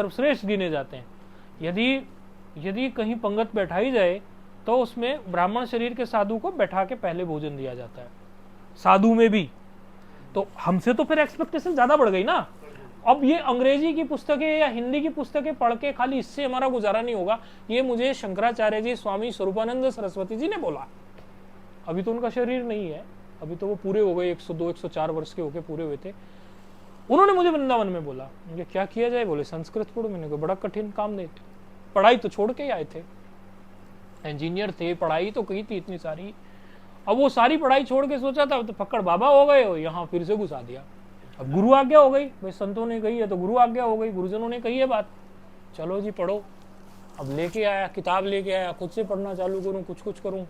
सर्वश्रेष्ठ गिने जाते हैं। यदि यदि कहीं पंगत बैठाई जाए तो उसमें ब्राह्मण शरीर के साधु को बैठा के पहले भोजन दिया जाता है, साधु में भी। तो हमसे तो फिर एक्सपेक्टेशन ज्यादा बढ़ गई ना। अब ये अंग्रेजी की पुस्तकें या हिंदी की पुस्तकें पढ़ के खाली इससे हमारा गुजारा नहीं होगा, ये मुझे शंकराचार्य जी, स्वामी स्वरूपानंद सरस्वती जी ने बोला। अभी तो उनका शरीर नहीं है, अभी तो वो पूरे हो गए, 102 104 वर्ष के होके पूरे हुए थे। उन्होंने मुझे वृंदावन में बोला, मुझे क्या किया जाए, बोले संस्कृत पढ़ो। मैंने कहा बड़ा कठिन काम नहीं, पढ़ाई तो छोड़ के ही आए थे, इंजीनियर थे, पढ़ाई तो की थी इतनी सारी। अब वो सारी पढ़ाई छोड़ के सोचा था तो फक्कड़ बाबा हो गए हो, यहाँ फिर से घुसा दिया। अब गुरु आज्ञा हो गई, भाई संतों ने कही है तो गुरु आज्ञा हो गई, गुरुजनों ने कही है बात, चलो जी पढ़ो। अब लेके आया, किताब लेके आया, खुद से पढ़ना चालू करूं, कुछ कुछ करूं,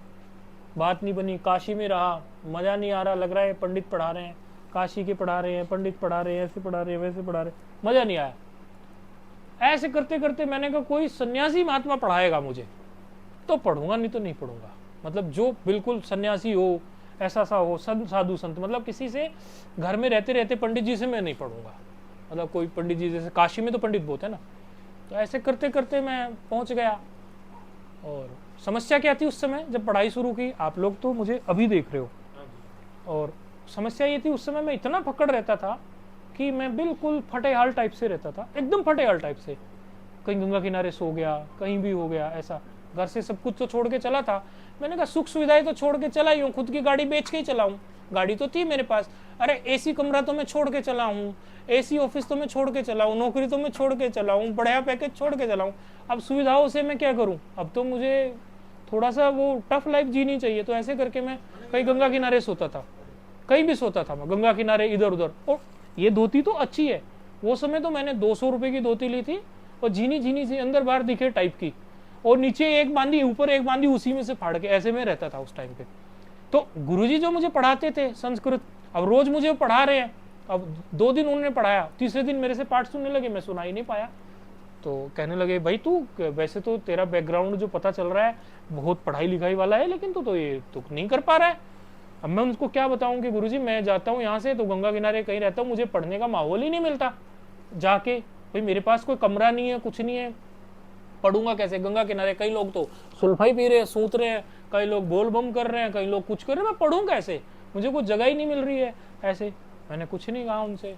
बात नहीं बनी। काशी में रहा, मजा नहीं आ रहा, लग रहा है पंडित पढ़ा रहे हैं, काशी के पढ़ा रहे हैं, पंडित पढ़ा रहे हैं, ऐसे पढ़ा रहे हैं, वैसे पढ़ा रहे हैं, मजा नहीं आया। ऐसे करते करते मैंने कहा कोई सन्यासी महात्मा पढ़ाएगा मुझे तो पढ़ूंगा, नहीं तो नहीं पढ़ूंगा। मतलब जो बिल्कुल सन्यासी हो, ऐसा सा हो, साधु संत, मतलब किसी से घर में रहते रहते पंडित जी से मैं नहीं पढ़ूंगा। मतलब कोई पंडित जी, जैसे काशी में तो पंडित बहुत है ना। तो ऐसे करते करते मैं पहुंच गया। और समस्या क्या थी उस समय जब पढ़ाई शुरू की, आप लोग तो मुझे अभी देख रहे हो, और समस्या ये थी उस समय मैं इतना पकड़ रहता था कि मैं बिल्कुल फटे हाल टाइप से रहता था, एकदम फटे हाल टाइप से। कहीं गंगा किनारे सो गया, कहीं भी हो गया ऐसा। घर से सब कुछ तो छोड़ के चला था। मैंने कहा सुख सुविधाएं तो छोड़ के चला ही हूँ, खुद की गाड़ी बेच के ही चलाऊं, गाड़ी तो थी मेरे पास। अरे एसी कमरा तो मैं छोड़ के चला हूँ, एसी ऑफिस तो मैं छोड़ के चला हूँ, नौकरी तो मैं छोड़ के चला हूँ, बढ़िया पैकेज छोड़ के चला हूँ। अब सुविधाओं से मैं क्या करूँ, अब तो मुझे थोड़ा सा वो टफ लाइफ जीनी चाहिए। तो ऐसे करके मैं कहीं गंगा किनारे सोता था, कहीं भी सोता था मैं, गंगा किनारे इधर उधर। और ये धोती तो अच्छी है, वो समय तो मैंने 200 रुपए की धोती ली थी, और झीनी झीनी सी अंदर बाहर दिखे टाइप की, और नीचे एक बांधी, ऊपर एक बांधी, उसी में से फाड़ के ऐसे में रहता था उस टाइम पे। तो गुरुजी जो मुझे पढ़ाते थे संस्कृत, अब रोज मुझे पढ़ा रहे हैं। अब 2 दिन उन्होंने पढ़ाया, तीसरे दिन मेरे से पाठ सुनने लगे, मैं सुना ही नहीं पाया। तो कहने लगे भाई तू वैसे तो तेरा बैकग्राउंड जो पता चल रहा है बहुत पढ़ाई लिखाई वाला है, लेकिन तू तो ये तो नहीं कर पा रहा है। अब मैं उनको क्या बताऊं कि गुरुजी मैं जाता हूँ यहाँ से तो गंगा किनारे कहीं रहता हूँ, मुझे पढ़ने का माहौल ही नहीं मिलता जाके, भाई मेरे पास कोई कमरा नहीं है, कुछ नहीं है, पढ़ूंगा कैसे गंगा किनारे। कई लोग तो सुल्फाई पी रहे हैं, सूत रहे हैं, कई लोग बोल बम कर रहे हैं, कई लोग कुछ कर रहे हैं, मैं पढ़ूं कैसे, मुझे कुछ जगह ही नहीं मिल रही है। ऐसे मैंने कुछ नहीं कहा उनसे।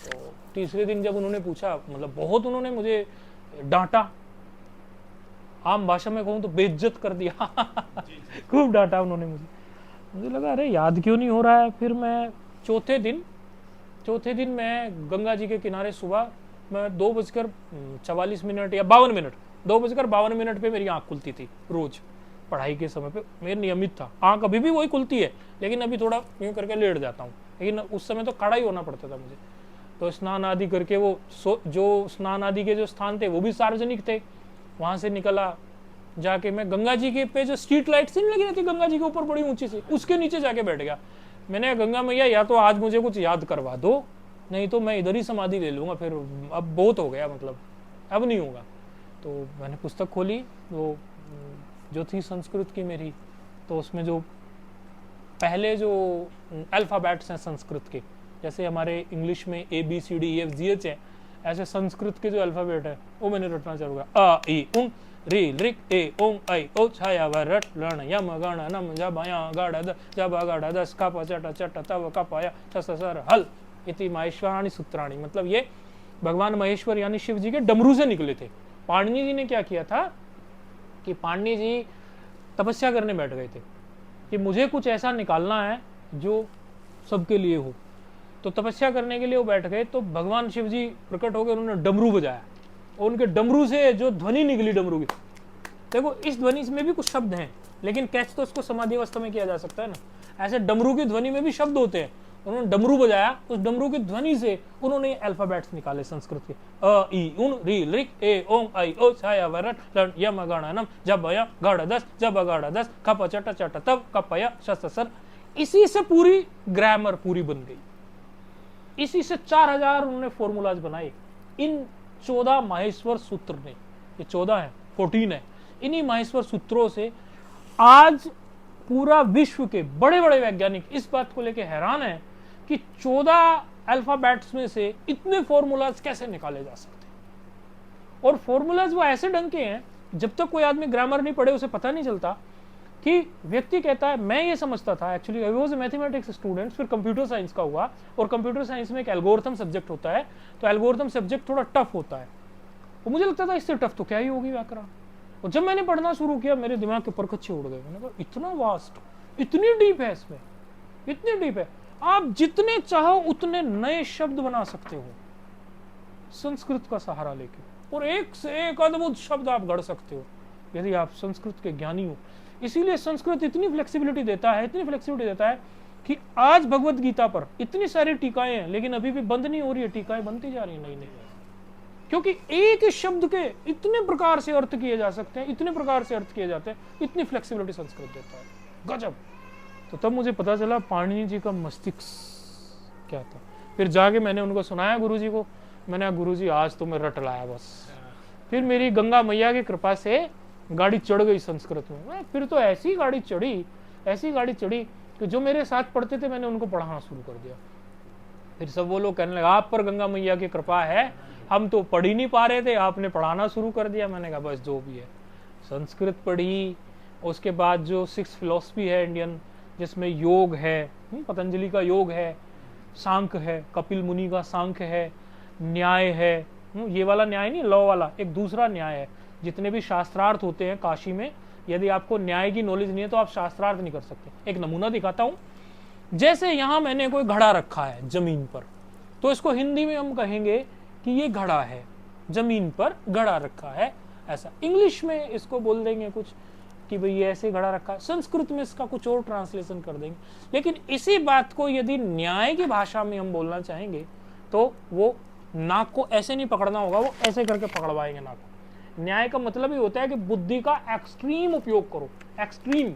तो तीसरे दिन जब उन्होंने पूछा, मतलब बहुत उन्होंने मुझे डांटा, आम भाषा में कहूँ तो बेइज्जत कर दिया खूब डांटा उन्होंने मुझे लगा अरे याद क्यों नहीं हो रहा है। फिर मैं चौथे दिन मैं गंगा जी के किनारे सुबह मैं 2:44 या 52 मिनट 2:52 पे मेरी आंख खुलती थी रोज, पढ़ाई के समय पे मेरा नियमित था। आंख अभी भी वही खुलती है, लेकिन अभी थोड़ा यूं करके लेट जाता हूँ, लेकिन उस समय तो खड़ा ही होना पड़ता था मुझे। तो स्नान आदि करके वो जो स्नान आदि के जो स्थान थे वो भी सार्वजनिक थे, वहां से निकला, जाके मैं गंगा जी के पे जो स्ट्रीट लाइट सी नहीं लगी रहती गंगा जी के ऊपर बड़ी ऊंची सी, उसके नीचे जाके बैठ गया। मैंने गंगा मैया या तो आज मुझे कुछ याद करवा दो, नहीं तो मैं इधर ही समाधि ले लूंगा, फिर अब बहुत हो गया, मतलब अब नहीं होगा। तो मैंने पुस्तक खोली, वो जो थी संस्कृत की मेरी, तो उसमें जो पहले जो अल्फ़ाबेट्स हैं संस्कृत के, जैसे हमारे इंग्लिश में ABCDEFGH है, ऐसे संस्कृत के जो अल्फ़ाबेट है वो मैंने रटना चालू किया। अ ई उंग री ऋक ए ओंग ऐ ओ छाया व रट लण यम गण नम जबाया गाढ़ द जबा गाढ़ दस कप चट चट तव कपाया छस सर हल इति महेश्वराणी सूत्राणी। मतलब ये भगवान महेश्वर यानी शिव जी के डमरू से निकले थे। पाणिनि जी ने क्या किया था कि पाणिनि जी तपस्या करने बैठ गए थे कि मुझे कुछ ऐसा निकालना है जो सबके लिए हो। तो तपस्या करने के लिए वो बैठ गए, तो भगवान शिव जी प्रकट हो गए, उन्होंने डमरू बजाया, और उनके डमरू से जो ध्वनि निकली डमरू की, देखो इस ध्वनि में भी कुछ शब्द हैं, लेकिन कैच तो इसको समाधि अवस्था में किया जा सकता है ना। ऐसे डमरू की ध्वनि में भी शब्द होते हैं, उन्होंने डमरू बजाया, उस डमरू की ध्वनि से उन्होंने अल्फाबेट्स निकाले संस्कृत के। अ ई उन री ऋक ए ओंग ऐ ओ छाया व रट लण यम गण नम जबया गाढ़ दस जब गाढ़ दस खप चट चट तब कपया शस सर। इसी से पूरी ग्रामर पूरी बन गई। इसी से 4000 उन्होंने फॉर्मूलाज बनाए इन 14 माहेश्वर सूत्र ने। ये 14 है, 14 है। इन्हीं माहेश्वर सूत्रों से आज पूरा विश्व के बड़े बड़े वैज्ञानिक इस बात को लेकर हैरान है कि 14 अल्फाबेट्स में से इतने फॉर्मूलाज कैसे निकाले जा सकते हैं। और फॉर्मूलाज वो ऐसे ढंग के हैं, जब तक कोई आदमी ग्रामर नहीं पढ़े उसे पता नहीं चलता कि व्यक्ति कहता है, मैं ये समझता था actually I was a mathematics student, फिर कंप्यूटर साइंस का हुआ, और कंप्यूटर साइंस में एक एल्गोरिथम सब्जेक्ट होता है, तो एल्गोरिथम सब्जेक्ट थोड़ा टफ होता है, और मुझे लगता था इससे टफ तो क्या ही होगी व्याकरण। और जब मैंने पढ़ना शुरू किया मेरे दिमाग के परखच्चे उड़ गए, मैंने कहा इतना वास्ट, इतनी डीप है इसमें, इतनी डीप है, आप जितने चाहो उतने नए शब्द बना सकते हो संस्कृत का सहारा लेके, और एक से एक अद्भुत शब्द आप गढ़ सकते हो यदि आप संस्कृत के ज्ञानी हो। इसीलिए संस्कृत इतनी फ्लेक्सिबिलिटी देता है, इतनी फ्लेक्सिबिलिटी देता है कि आज भगवत गीता पर इतनी सारी टीकाएं हैं, लेकिन अभी भी बंद नहीं हो रही है, टीकाएं बनती जा रही है नई नई, क्योंकि एक ही शब्द के इतने प्रकार से अर्थ किए जा सकते हैं, इतने प्रकार से अर्थ किए जाते हैं, इतनी फ्लेक्सिबिलिटी संस्कृत देता है, गजब। तो तब मुझे पता चला पाणिनि जी का मस्तिष्क क्या था। फिर जाके मैंने उनको सुनाया गुरुजी को, मैंने कहा गुरुजी आज तो मैं रट लाया बस। फिर मेरी गंगा मैया की कृपा से गाड़ी चढ़ गई संस्कृत में, फिर तो ऐसी गाड़ी चढ़ी, ऐसी गाड़ी चढ़ी कि जो मेरे साथ पढ़ते थे मैंने उनको पढ़ाना शुरू कर दिया। फिर सब वो लोग कहने लगे आप पर गंगा मैया की कृपा है, हम तो पढ़ ही नहीं पा रहे थे, आपने पढ़ाना शुरू कर दिया। मैंने कहा बस जो भी है, संस्कृत पढ़ी, उसके बाद जो 6 फिलॉसफी है इंडियन, जिसमें योग है, पतंजलि का योग है, सांख्य है, कपिल मुनि का सांख्य है, न्याय है, ये वाला न्याय नहीं, लॉ वाला, एक दूसरा न्याय है। जितने भी शास्त्रार्थ होते हैं काशी में, यदि आपको न्याय की नॉलेज नहीं है तो आप शास्त्रार्थ नहीं कर सकते। एक नमूना दिखाता हूं, जैसे यहां मैंने कोई घड़ा रखा है जमीन पर, तो इसको हिंदी में हम कहेंगे कि ये घड़ा है, जमीन पर घड़ा रखा है, ऐसा। इंग्लिश में इसको बोल देंगे कुछ कि भाई ये ऐसे घड़ा रखा है, संस्कृत में इसका कुछ और ट्रांसलेशन कर देंगे। लेकिन इसी बात को यदि न्याय की भाषा में हम बोलना चाहेंगे तो वो नाक को ऐसे नहीं पकड़ना होगा, वो ऐसे करके पकड़वाएंगे नाक को। न्याय का मतलब ये होता है कि बुद्धि का एक्सट्रीम उपयोग करो, एक्सट्रीम,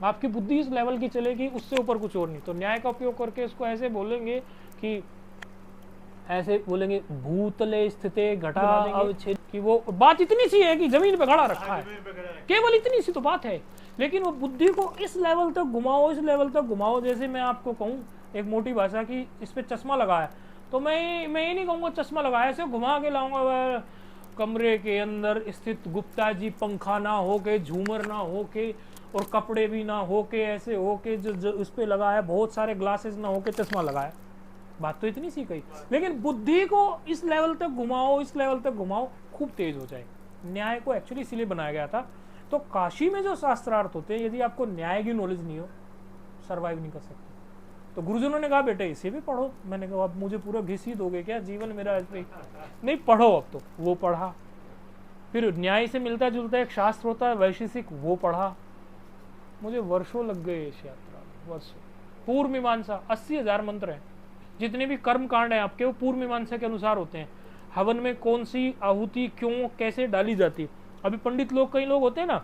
आपकी बुद्धि इस लेवल की चलेगी, उससे ऊपर कुछ और नहीं। तो न्याय का उपयोग करके इसको ऐसे बोलेंगे कि ऐसे बोलेंगे भूतले स्थिते घटा अवच्छेद, कि वो बात इतनी सी है कि जमीन पे घड़ा रखा है, केवल इतनी सी तो बात है, लेकिन वो बुद्धि को इस लेवल तक घुमाओ, इस लेवल तक घुमाओ। जैसे मैं आपको कहूँ एक मोटी भाषा की, इस पे चश्मा लगाया, तो मैं ये नहीं कहूँगा चश्मा लगाया, ऐसे घुमा के लाऊंगा, कमरे के अंदर स्थित गुप्ता जी पंखा ना हो के, झूमर ना हो के, और कपड़े भी ना हो के, ऐसे हो के जो उस पर लगाया, बहुत सारे ग्लासेस ना हो के चश्मा लगाया। बात तो इतनी सी कही, लेकिन बुद्धि को इस लेवल तक घुमाओ, इस लेवल तक घुमाओ, खूब तेज हो जाए। न्याय को एक्चुअली इसीलिए बनाया गया था। तो काशी में जो शास्त्रार्थ होते हैं, यदि आपको न्याय की नॉलेज नहीं हो, सर्वाइव नहीं कर सकते। तो गुरुजनों ने कहा बेटे इसे भी पढ़ो। मैंने कहा अब मुझे पूरा घिस ही दोगे क्या, जीवन मेरा ऐसे नहीं, पढ़ो अब तो। वो पढ़ा, फिर न्याय से मिलता जुलता एक शास्त्र होता है वैशेषिक, वो पढ़ा। मुझे वर्षों लग गए इस यात्रा में, वर्षों। पूर्व मीमांसा 80,000 मंत्र हैं, जितने भी कर्म कांड है आपके वो पूर्व मीमांसा के अनुसार होते हैं। हवन में कौन सी आहुति क्यों कैसे डाली जाती। अभी पंडित लोग, कई लोग होते हैं ना,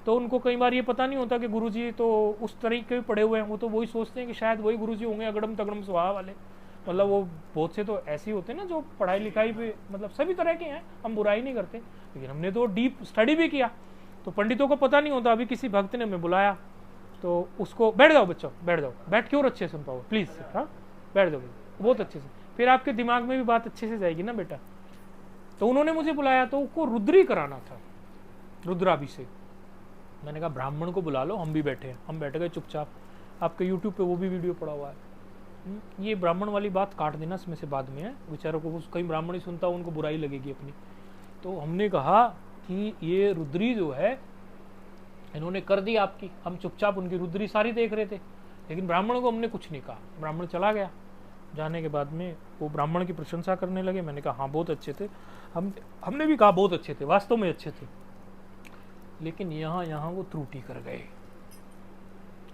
तो उनको कई बार ये पता नहीं होता कि गुरुजी तो उस तरीके के पढ़े हुए हैं, वो तो वही सोचते हैं कि शायद वही गुरुजी होंगे अगड़म तगड़म स्वाहा वाले। मतलब वो बहुत से तो ऐसे ही होते हैं ना जो पढ़ाई लिखाई पे, मतलब सभी तरह के हैं, हम बुराई नहीं करते, लेकिन हमने तो डीप स्टडी भी किया, तो पंडितों को पता नहीं होता। अभी किसी भक्त ने हमें बुलाया, तो उसको बैठ जाओ बच्चों, बैठ जाओ, बैठ के और अच्छे से सुन पाओ प्लीज, हाँ बैठ जाओ बहुत अच्छे से, फिर आपके दिमाग में भी बात अच्छे से जाएगी ना बेटा। तो उन्होंने मुझे बुलाया, तो उसको रुद्री कराना था, रुद्राभिषेक। मैंने कहा ब्राह्मण को बुला लो, हम भी बैठे हैं। हम बैठ गए चुपचाप, आपके यूट्यूब पे वो भी वीडियो पड़ा हुआ है। ये ब्राह्मण वाली बात काट देना, इसमें से बाद में है, बेचारों को कहीं ब्राह्मण ही सुनता हो, उनको बुराई लगेगी अपनी। तो हमने कहा कि ये रुद्री जो है इन्होंने कर दी आपकी, हम चुपचाप उनकी रुद्री सारी देख रहे थे, लेकिन ब्राह्मण को हमने कुछ नहीं कहा। ब्राह्मण चला गया, जाने के बाद में वो ब्राह्मण की प्रशंसा करने लगे। मैंने कहा हाँ बहुत अच्छे थे, हमने भी कहा बहुत अच्छे थे, वास्तव में अच्छे थे, लेकिन यहाँ वो त्रुटि कर गए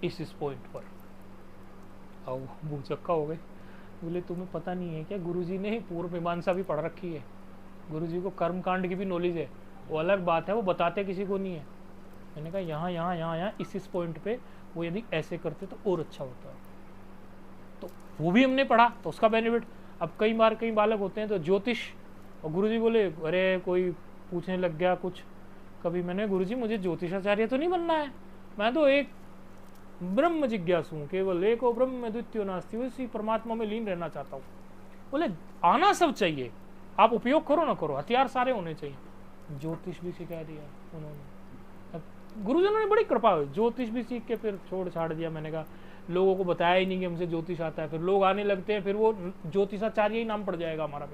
इस पॉइंट पर। अब वो चक्का हो गए, बोले तुम्हें पता नहीं है क्या, गुरुजी ने पूर्व मीमांसा भी पढ़ रखी है, गुरुजी को कर्म कांड की भी नॉलेज है, वो अलग बात है, वो बताते किसी को नहीं है। मैंने कहा यहाँ इस पॉइंट पे वो यदि ऐसे करते तो और अच्छा होता है। तो वो भी हमने पढ़ा, तो उसका बेनिफिट। अब कई बार कई बालक होते हैं तो ज्योतिष, और गुरुजी बोले अरे कोई पूछने लग गया कुछ कभी, मैंने गुरुजी मुझे ज्योतिषाचार्य तो नहीं बनना है, मैं तो एक ब्रह्म जिज्ञासु हूँ, केवल एक ब्रह्म द्वितीयो नास्ति, उसी परमात्मा में लीन रहना चाहता हूँ। बोले आना सब चाहिए, आप उपयोग करो ना करो, हथियार सारे होने चाहिए। ज्योतिष भी सिखा दिया उन्होंने, गुरुजनों ने बड़ी कृपा हुई, ज्योतिष भी सीख के फिर छोड़ छाड़ दिया। मैंने कहा लोगों को बताया ही नहीं कि हमसे ज्योतिष आता है, फिर लोग आने लगते हैं, फिर वो ज्योतिषाचार्य ही नाम पड़ जाएगा हमारा।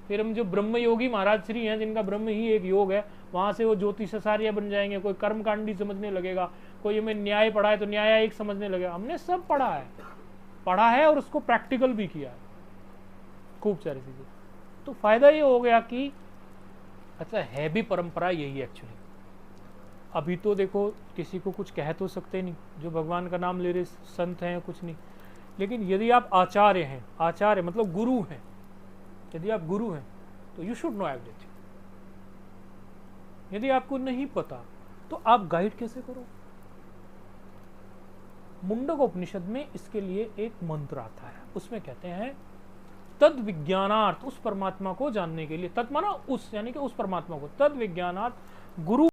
फिर हम जो ब्रह्म योगी महाराज श्री हैं, जिनका ब्रह्म ही एक योग है, वहां से वो ज्योतिषाचार्य बन जाएंगे। कोई कर्मकांडी समझने लगेगा, कोई हमें न्याय पढ़ा है तो न्यायिक समझने लगेगा। हमने सब पढ़ा है और उसको प्रैक्टिकल भी किया है, खूब सारी चीजें। तो फायदा ये हो गया कि अच्छा है भी परंपरा यही एक्चुअली। अभी तो देखो किसी को कुछ कह तो सकते नहीं, जो भगवान का नाम ले रहे संत हैं कुछ नहीं, लेकिन यदि आप आचार्य हैं, आचार्य मतलब गुरु हैं, यदि आप गुरु हैं तो यू शुड नो एवरीथिंग। यदि आपको नहीं पता तो आप गाइड कैसे करो? मुंडक उपनिषद में इसके लिए एक मंत्र आता है, उसमें कहते हैं तद विज्ञानार्थ, उस परमात्मा को जानने के लिए, तत् माना उस, यानी कि उस परमात्मा को, तद विज्ञानार्थ गुरु